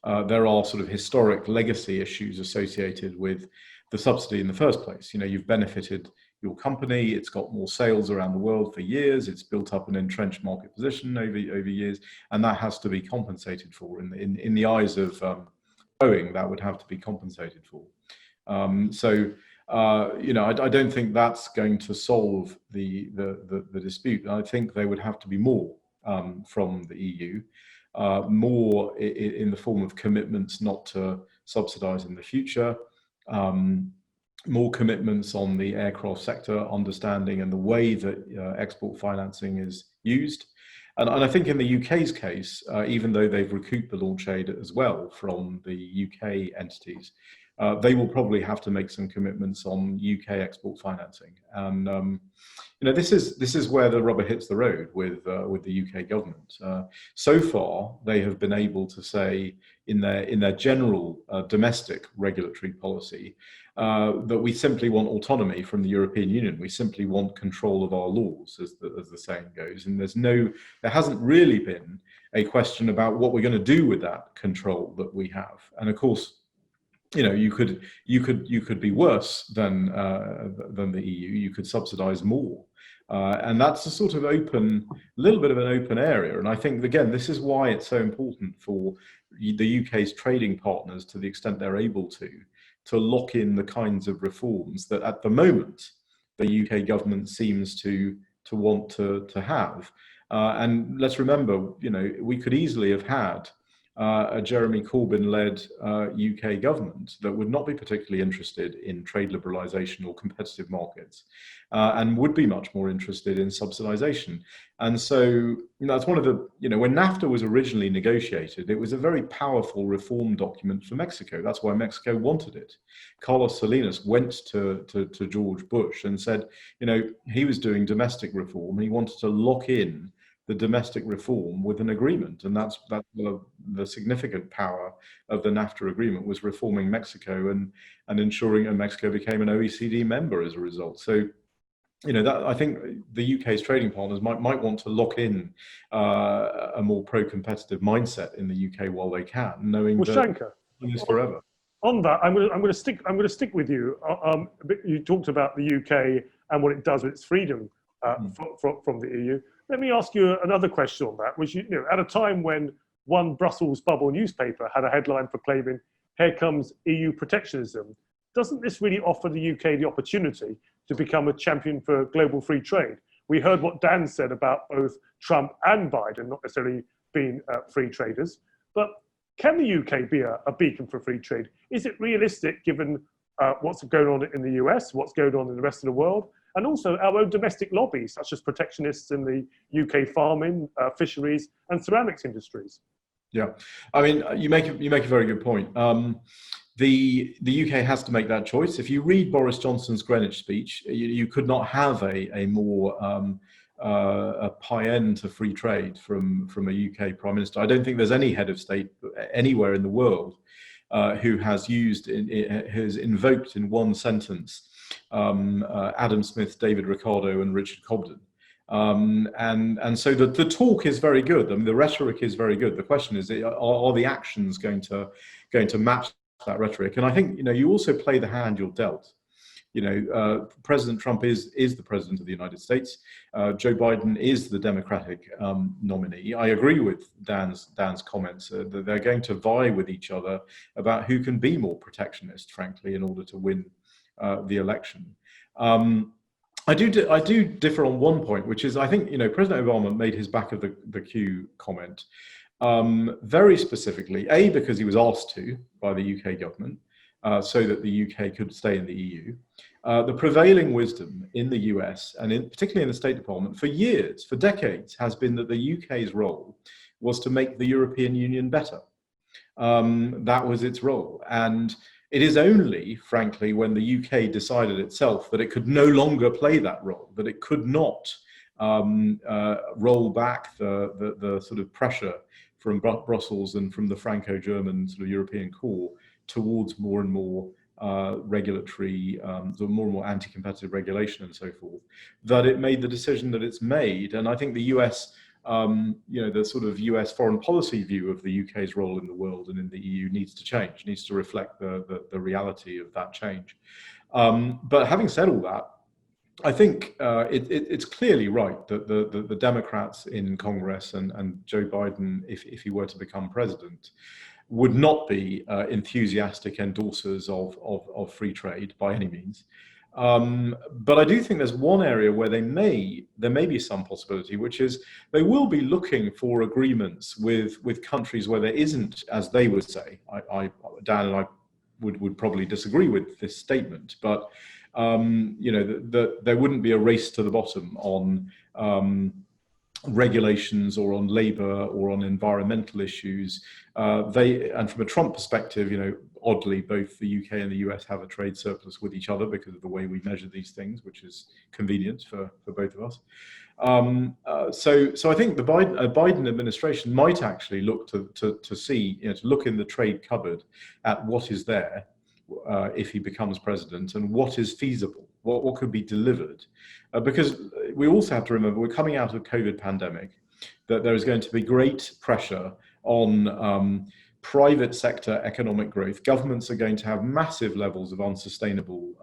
There are sort of historic legacy issues associated with the subsidy in the first place. You know, you've benefited your company, it's got more sales around the world for years, it's built up an entrenched market position over years, and that has to be compensated for. In the eyes of Boeing, that would have to be compensated for. You know, I don't think that's going to solve the dispute. I think there would have to be more from the EU, more in the form of commitments not to subsidize in the future, more commitments on the aircraft sector, understanding and the way that export financing is used. And I think in the UK's case, even though they've recouped the launch aid as well from the UK entities, they will probably have to make some commitments on UK export financing. And you know, this is where the rubber hits the road with the UK government. So far, they have been able to say in their general domestic regulatory policy that we simply want autonomy from the European Union. We simply want control of our laws, as the saying goes. And there hasn't really been a question about what we're going to do with that control that we have. And of course, you know, you could be worse than the EU. You could subsidize more, and that's a sort of little bit of an open area. And I think again, this is why it's so important for the UK's trading partners, to the extent they're able to lock in the kinds of reforms that at the moment the UK government seems to want to have. And let's remember, you know, we could easily have had a Jeremy Corbyn-led UK government that would not be particularly interested in trade liberalisation or competitive markets, and would be much more interested in subsidisation. And so, you know, that's one of the, you know, when NAFTA was originally negotiated, it was a very powerful reform document for Mexico. That's why Mexico wanted it. Carlos Salinas went to George Bush and said, you know, he was doing domestic reform. He wanted to lock in the domestic reform with an agreement, and that's the significant power of the NAFTA agreement, was reforming Mexico and ensuring that Mexico became an OECD member as a result. So, you know, that I think the UK's trading partners might want to lock in a more pro-competitive mindset in the UK while they can, knowing that Shankar, is forever. On that, I'm going to stick with you. You talked about the UK and what it does with its freedom from the EU. Let me ask you another question on that, which, you know, at a time when one Brussels bubble newspaper had a headline proclaiming, "Here comes EU protectionism," doesn't this really offer the UK the opportunity to become a champion for global free trade? We heard what Dan said about both Trump and Biden not necessarily being free traders, but can the UK be a beacon for free trade? Is it realistic given what's going on in the US, what's going on in the rest of the world, and also our own domestic lobbies, such as protectionists in the UK farming, fisheries, and ceramics industries? Yeah, I mean, you make a very good point. The UK has to make that choice. If you read Boris Johnson's Greenwich speech, you could not have a more a pie-end to free trade from a UK Prime Minister. I don't think there's any head of state anywhere in the world who has invoked in one sentence Adam Smith, David Ricardo, and Richard Cobden. And so the talk is very good. I mean, the rhetoric is very good. The question is, are the actions going to match that rhetoric? And I think, you know, you also play the hand you're dealt. President Trump is the president of the United States. Joe Biden is the Democratic nominee. I agree with Dan's comments that they're going to vie with each other about who can be more protectionist, frankly, in order to win the election. I do differ on one point, which is I think President Obama made his back of the queue comment very specifically, because he was asked to by the UK government, so that the UK could stay in the EU. The prevailing wisdom in the US, and particularly in the State Department, for years, for decades, has been that the UK's role was to make the European Union better. That was its role. And it is only, frankly, when the UK decided itself that it could no longer play that role, that it could not roll back the sort of pressure from Brussels and from the Franco-German sort of European core towards more and more regulatory, more and more anti-competitive regulation and so forth, that it made the decision that it's made. And I think the US, the sort of US foreign policy view of the UK's role in the world and in the EU needs to change, needs to reflect the reality of that change. But having said all that, I think it's clearly right that the Democrats in Congress and Joe Biden, if he were to become president, would not be enthusiastic endorsers of free trade by any means. But I do think there's one area where there may be some possibility, which is they will be looking for agreements with countries where there isn't, as they would say, Dan and I would probably disagree with this statement, but there wouldn't be a race to the bottom on regulations or on labor or on environmental issues. And from a Trump perspective, oddly, both the UK and the US have a trade surplus with each other because of the way we measure these things, which is convenient for both of us. So I think the Biden administration might actually look to see, to look in the trade cupboard at what is there if he becomes president and what is feasible, what could be delivered. Because we also have to remember we're coming out of COVID pandemic, that there is going to be great pressure on private sector economic growth. Governments are going to have massive levels of unsustainable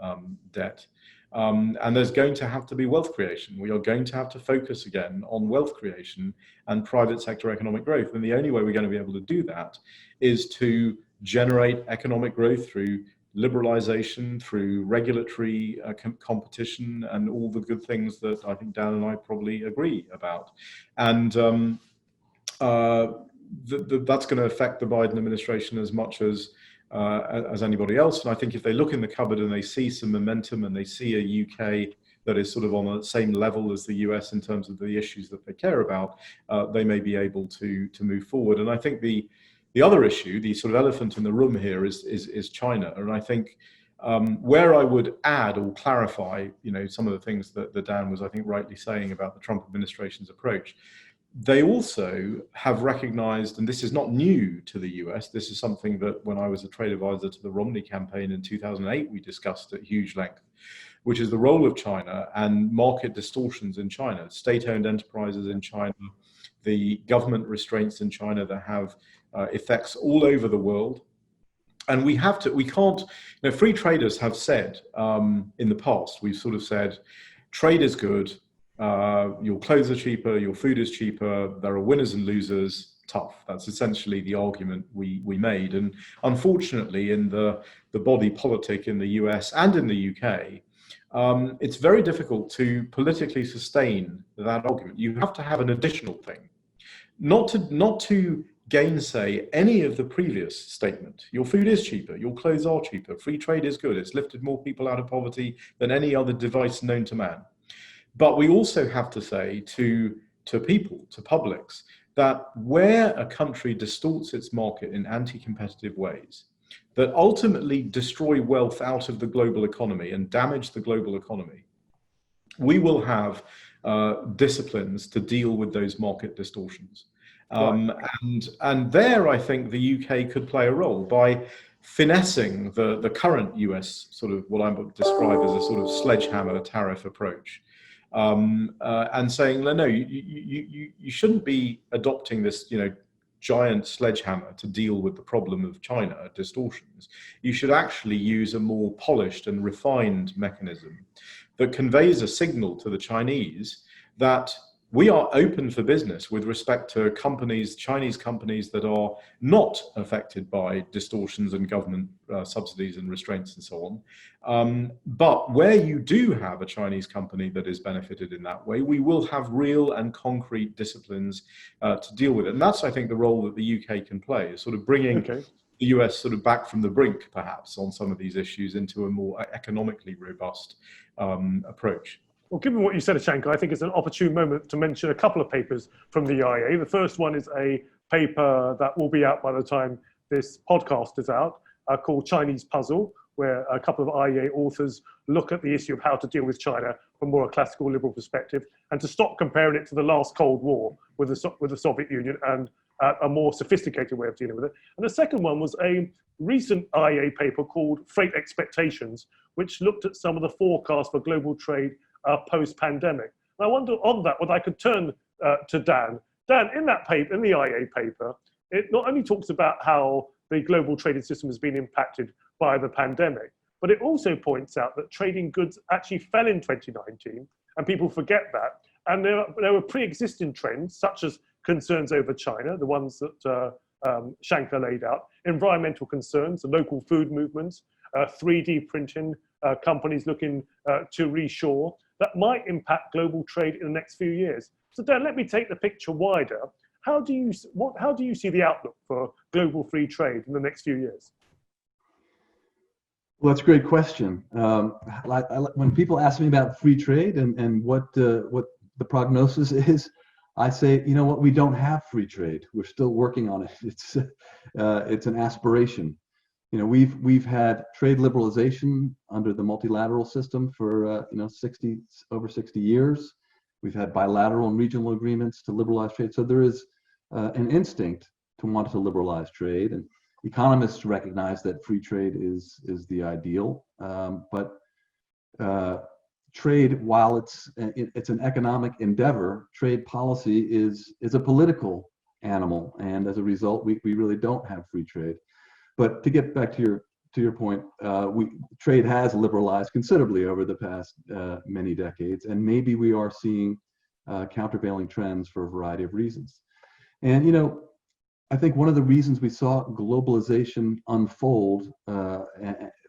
debt. And there's going to have to be wealth creation. We are going to have to focus again on wealth creation and private sector economic growth. And the only way we're going to be able to do that is to generate economic growth through liberalization, through regulatory competition, and all the good things that I think Dan and I probably agree about. And that's going to affect the Biden administration as much as anybody else. And I think if they look in the cupboard and they see some momentum and they see a UK that is sort of on the same level as the US in terms of the issues that they care about, they may be able to move forward. And I think the other issue, the sort of elephant in the room here, is China. And I think where I would add or clarify, some of the things that Dan was, I think, rightly saying about the Trump administration's approach. They also have recognized, and this is not new to the US, this is something that when I was a trade advisor to the Romney campaign in 2008, we discussed at huge length, which is the role of China and market distortions in China, state-owned enterprises in China, the government restraints in China that have effects all over the world. And we can't, free traders have said in the past, we've sort of said, trade is good, your clothes are cheaper, your food is cheaper, there are winners and losers, tough. That's essentially the argument we made. And unfortunately, in the body politic in the US and in the UK, it's very difficult to politically sustain that argument. You have to have an additional thing, not to gainsay any of the previous statement. Your food is cheaper, your clothes are cheaper, free trade is good, it's lifted more people out of poverty than any other device known to man. But we also have to say to people, to publics, that where a country distorts its market in anti-competitive ways that ultimately destroy wealth out of the global economy and damage the global economy, we will have disciplines to deal with those market distortions. And there, I think the UK could play a role by finessing the current US sort of what I would describe as a sort of sledgehammer tariff approach. And saying, no, you shouldn't be adopting this, giant sledgehammer to deal with the problem of China distortions. You should actually use a more polished and refined mechanism that conveys a signal to the Chinese that we are open for business with respect to companies, Chinese companies that are not affected by distortions and government subsidies and restraints and so on. But where you do have a Chinese company that is benefited in that way, we will have real and concrete disciplines to deal with it. And that's, I think, the role that the UK can play, is sort of bringing the US sort of back from the brink, perhaps, on some of these issues into a more economically robust approach. Well, given what you said, Ashanka, I think it's an opportune moment to mention a couple of papers from the IEA. The first one is a paper that will be out by the time this podcast is out, called Chinese Puzzle, where a couple of IEA authors look at the issue of how to deal with China from more a classical liberal perspective, and to stop comparing it to the last Cold War with the Soviet Union and a more sophisticated way of dealing with it. And the second one was a recent IEA paper called Freight Expectations, which looked at some of the forecasts for global trade post-pandemic. And I wonder on that whether I could turn to Dan. Dan, in that paper, in the IEA paper, it not only talks about how the global trading system has been impacted by the pandemic, but it also points out that trading goods actually fell in 2019, and people forget that. And there were pre-existing trends, such as concerns over China, the ones that Shankar laid out, environmental concerns, the local food movements, 3D printing, companies looking to reshore, that might impact global trade in the next few years. So Dan, let me take the picture wider. How do you see the outlook for global free trade in the next few years? Well, that's a great question. When people ask me about free trade and what the prognosis is, I say, you know what, we don't have free trade. We're still working on it. It's an aspiration. You know, we've had trade liberalization under the multilateral system for over 60 years. We've had bilateral and regional agreements to liberalize trade. So there is an instinct to want to liberalize trade, and economists recognize that free trade is the ideal. But trade, while it's an economic endeavor, trade policy is a political animal, and as a result, we really don't have free trade. But to get back to your point, trade has liberalized considerably over the past many decades, and maybe we are seeing countervailing trends for a variety of reasons. And I think one of the reasons we saw globalization unfold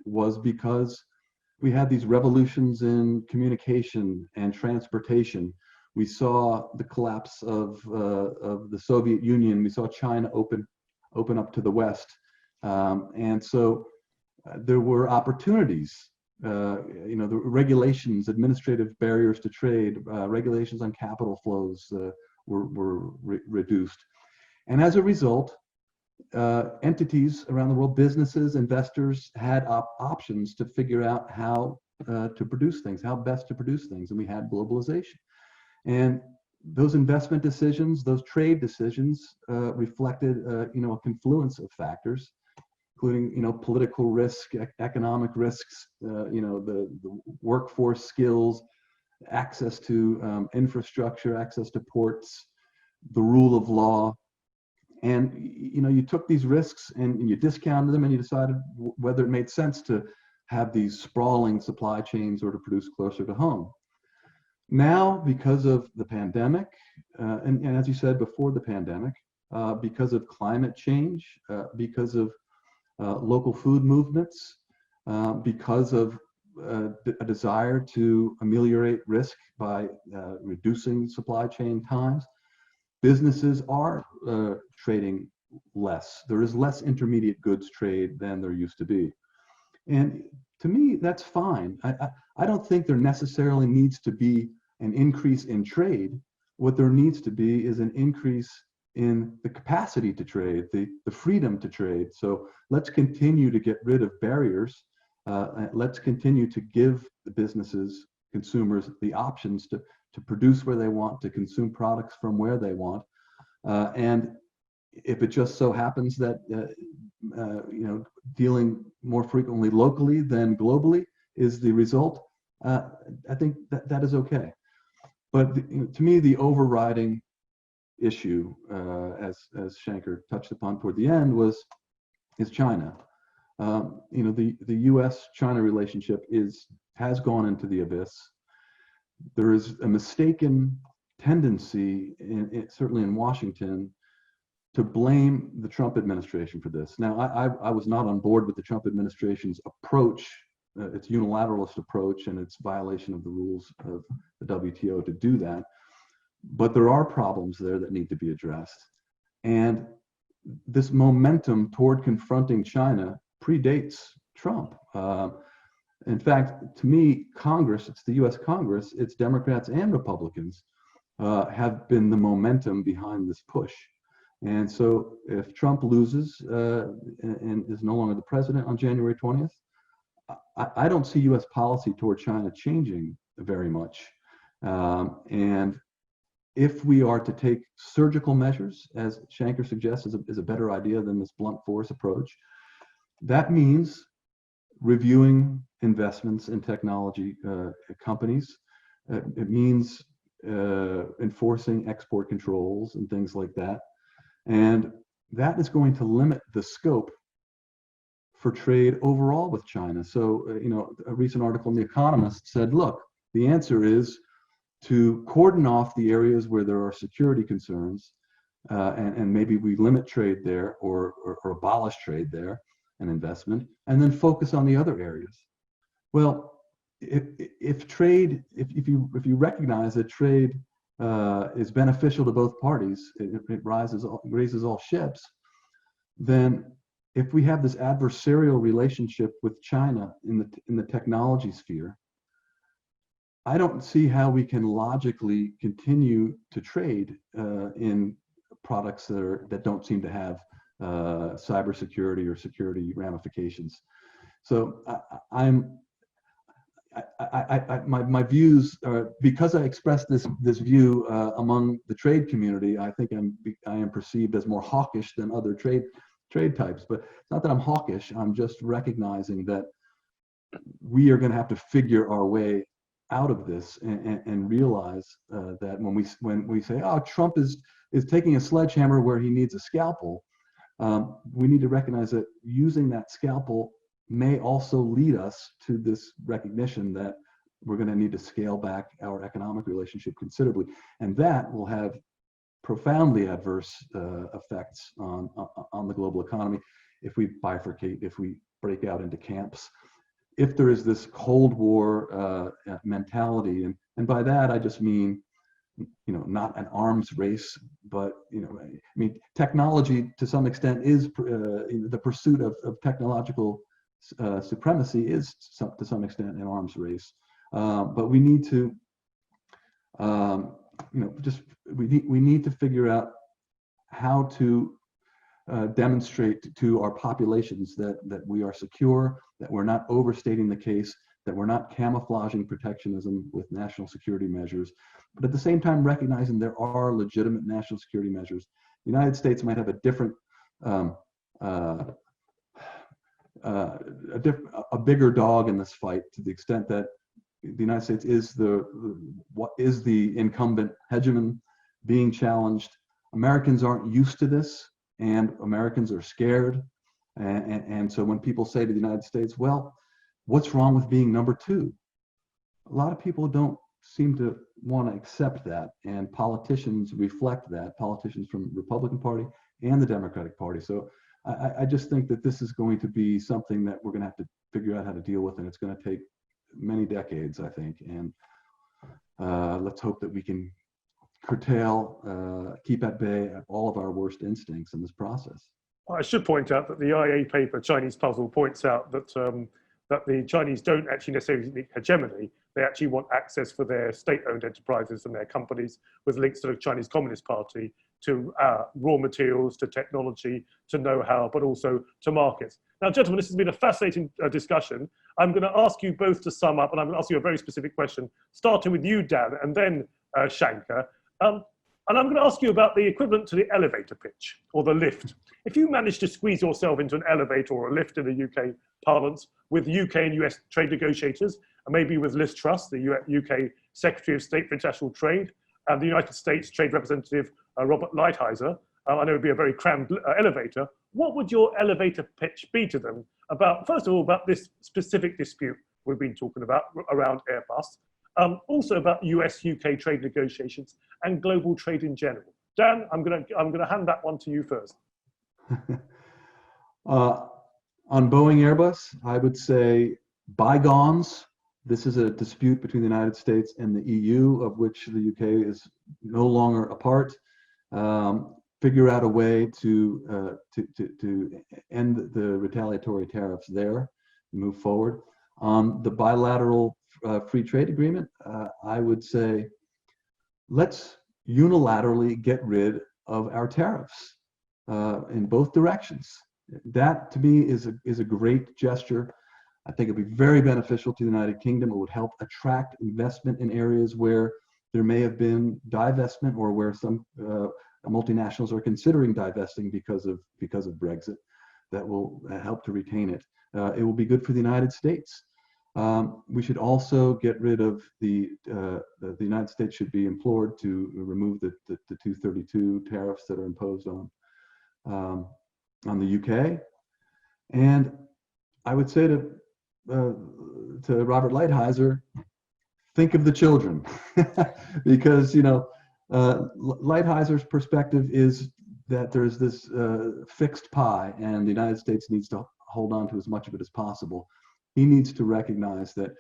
was because we had these revolutions in communication and transportation. We saw the collapse of the Soviet Union. We saw China open up to the West. And so there were opportunities, the regulations, administrative barriers to trade, regulations on capital flows were reduced. And as a result, entities around the world, businesses, investors had options to figure out how to produce things, how best to produce things. And we had globalization. And those investment decisions, those trade decisions reflected, a confluence of factors, including, political risk, economic risks, the workforce skills, access to infrastructure, access to ports, the rule of law. And, you took these risks and you discounted them, and you decided whether it made sense to have these sprawling supply chains or to produce closer to home. Now, because of the pandemic, and as you said before the pandemic, because of climate change, because of local food movements, because of a desire to ameliorate risk by reducing supply chain times, businesses are trading less. There is less intermediate goods trade than there used to be. And to me, that's fine. I don't think there necessarily needs to be an increase in trade. What there needs to be is an increase in the capacity to trade, the freedom to trade. So let's continue to get rid of barriers. Let's continue to give the businesses, consumers, the options to produce where they want, to consume products from where they want. And if it just so happens that dealing more frequently locally than globally is the result, I think that is okay. But to me, the overriding issue, as Shanker touched upon toward the end, is China. The U.S.-China relationship has gone into the abyss. There is a mistaken tendency, certainly in Washington, to blame the Trump administration for this. Now, I was not on board with the Trump administration's approach, its unilateralist approach, and its violation of the rules of the WTO to do that. But there are problems there that need to be addressed. And this momentum toward confronting China predates Trump. In fact, to me, Congress, it's the US Congress, it's Democrats and Republicans have been the momentum behind this push. And so if Trump loses and is no longer the president on January 20th, I don't see US policy toward China changing very much. And if we are to take surgical measures, as Shanker suggests, is a better idea than this blunt force approach, that means reviewing investments in technology companies. It means enforcing export controls and things like that. And that is going to limit the scope for trade overall with China. So, a recent article in The Economist said, look, the answer is to cordon off the areas where there are security concerns, and maybe we limit trade there or abolish trade there and investment, and then focus on the other areas. Well, if you recognize that trade is beneficial to both parties, it raises all ships, then if we have this adversarial relationship with China in the technology sphere, I don't see how we can logically continue to trade in products that don't seem to have cybersecurity or security ramifications. So my views are, because I expressed this view among the trade community, I think I am perceived as more hawkish than other trade types. But it's not that I'm hawkish. I'm just recognizing that we are going to have to figure our way out of this and realize that when we say, oh, Trump is taking a sledgehammer where he needs a scalpel, we need to recognize that using that scalpel may also lead us to this recognition that we're going to need to scale back our economic relationship considerably. And that will have profoundly adverse effects on the global economy if we bifurcate, if we break out into camps, if there is this Cold War mentality. And by that, I just mean, not an arms race, but, technology to some extent is the pursuit of technological supremacy is to some extent an arms race. But we need to, we need to figure out how to demonstrate to our populations that we are secure, that we're not overstating the case, that we're not camouflaging protectionism with national security measures, but at the same time recognizing there are legitimate national security measures. The United States might have a different, a bigger dog in this fight, to the extent that the United States is the incumbent hegemon being challenged. Americans aren't used to this, and Americans are scared. And so when people say to the United States, well, what's wrong with being number two? A lot of people don't seem to want to accept that, and politicians reflect that, politicians from the Republican Party and the Democratic Party. So I just think that this is going to be something that we're going to have to figure out how to deal with, and it's going to take many decades, I think. And let's hope that we can curtail, keep at bay all of our worst instincts in this process. I should point out that the IA paper, Chinese Puzzle, points out that that the Chinese don't actually necessarily need hegemony. They actually want access for their state-owned enterprises and their companies with links to the Chinese Communist Party, to raw materials, to technology, to know-how, but also to markets. Now, gentlemen, this has been a fascinating discussion. I'm going to ask you both to sum up, and I'm going to ask you a very specific question, starting with you, Dan, and then Shanker. And I'm going to ask you about the equivalent to the elevator pitch, or the lift. If you manage to squeeze yourself into an elevator or a lift in the UK parlance with UK and US trade negotiators, and maybe with Liz Truss, the UK Secretary of State for International Trade, and the United States Trade Representative Robert Lighthizer. I know it would be a very crammed elevator. What would your elevator pitch be to them about, first of all, about this specific dispute we've been talking about around Airbus, also about US-UK trade negotiations and global trade in general? Dan, I'm gonna hand that one to you first. On Boeing Airbus, I would say bygones. This is a dispute between the United States and the EU, of which the UK is no longer a part. Figure out a way to end the retaliatory tariffs there, move forward. On the bilateral free trade agreement, I would say let's unilaterally get rid of our tariffs in both directions. That to me is a great gesture. I think it'd be very beneficial to the United Kingdom. It would help attract investment in areas where there may have been divestment or where some multinationals are considering divesting because of Brexit. That will help to retain it. It will be good for the United States. We should also get rid of the United States should be implored to remove the 232 tariffs that are imposed on the UK. And I would say to Robert Lighthizer, think of the children, because Lighthizer's perspective is that there's this fixed pie, and the United States needs to hold on to as much of it as possible. He needs to recognize that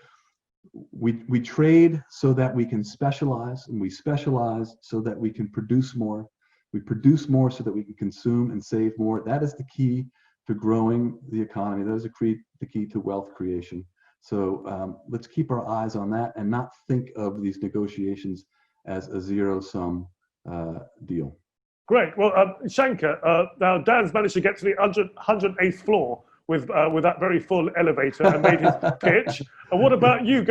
we trade so that we can specialize, and we specialize so that we can produce more. We produce more so that we can consume and save more. That is the key to growing the economy. That is the key to wealth creation. So let's keep our eyes on that and not think of these negotiations as a zero-sum deal. Great. Well, Shankar, now Dan's managed to get to the 108th floor with that very full elevator and made his pitch. And what about you?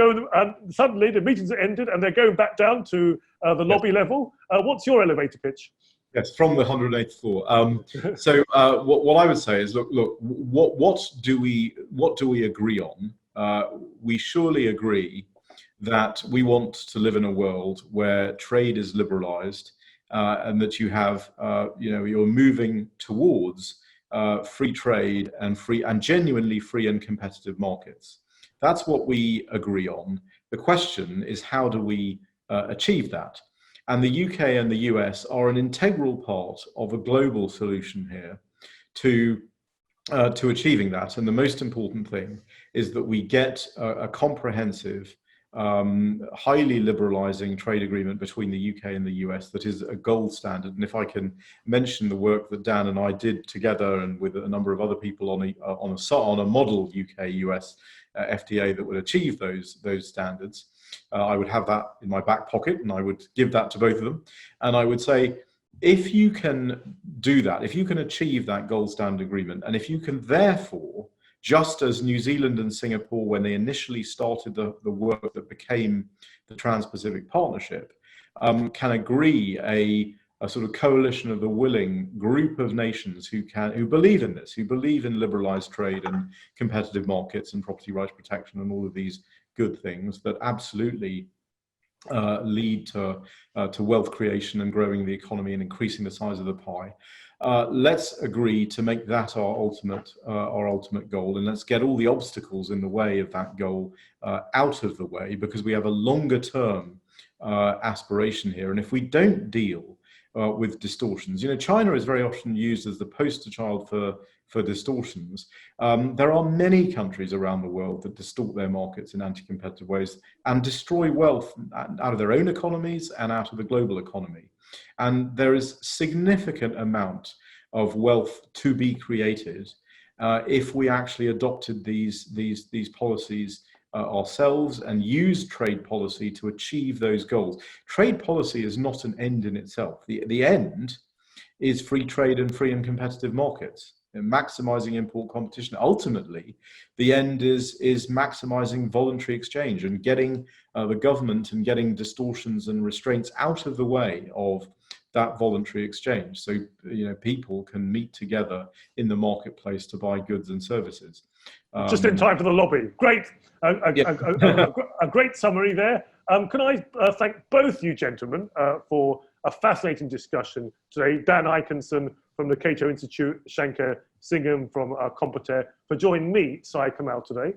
Suddenly the meetings are ended and they're going back down to the lobby level. What's your elevator pitch? Yes, from the 108th floor. So what I would say is, look, what do we agree on? We surely agree that we want to live in a world where trade is liberalized, and that you have, you're moving towards free trade and genuinely free and competitive markets. That's what we agree on. The question is, how do we achieve that? And the UK and the US are an integral part of a global solution here to achieving that. And the most important thing is that we get a comprehensive, highly liberalizing trade agreement between the UK and the US that is a gold standard. And if I can mention the work that Dan and I did together and with a number of other people on a model UK-US FTA that would achieve those standards, I would have that in my back pocket, and I would give that to both of them. And I would say, if you can do that, if you can achieve that gold standard agreement, and if you can therefore, just as New Zealand and Singapore, when they initially started the work that became the Trans-Pacific Partnership, can agree a sort of coalition of the willing group of nations who believe in this, who believe in liberalized trade and competitive markets and property rights protection and all of these good things that absolutely lead to wealth creation and growing the economy and increasing the size of the pie. Let's agree to make that our ultimate goal, and let's get all the obstacles in the way of that goal out of the way, because we have a longer term aspiration here. And if we don't deal with distortions, China is very often used as the poster child for distortions. There are many countries around the world that distort their markets in anti-competitive ways and destroy wealth out of their own economies and out of the global economy. And there is significant amount of wealth to be created if we actually adopted these policies ourselves and use trade policy to achieve those goals. Trade policy is not an end in itself. The end is free trade and free and competitive markets, and maximizing import competition. Ultimately, the end is maximizing voluntary exchange and getting the government and getting distortions and restraints out of the way of that voluntary exchange, so people can meet together in the marketplace to buy goods and services. Just in time for the lobby. Great, a great summary there. Can I thank both you gentlemen for a fascinating discussion today. Dan Ikinson from the Cato Institute, Shankar Singham from Competare, for joining me, Syed Kamal, today.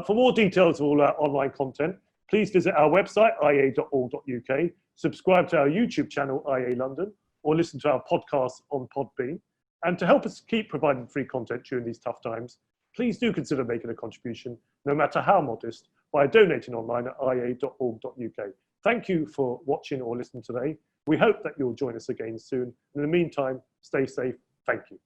For more details of all our online content, please visit our website, ia.org.uk, subscribe to our YouTube channel, IA London, or listen to our podcast on Podbean. And to help us keep providing free content during these tough times, please do consider making a contribution, no matter how modest, by donating online at ia.org.uk. Thank you for watching or listening today. We hope that you'll join us again soon. In the meantime, stay safe. Thank you.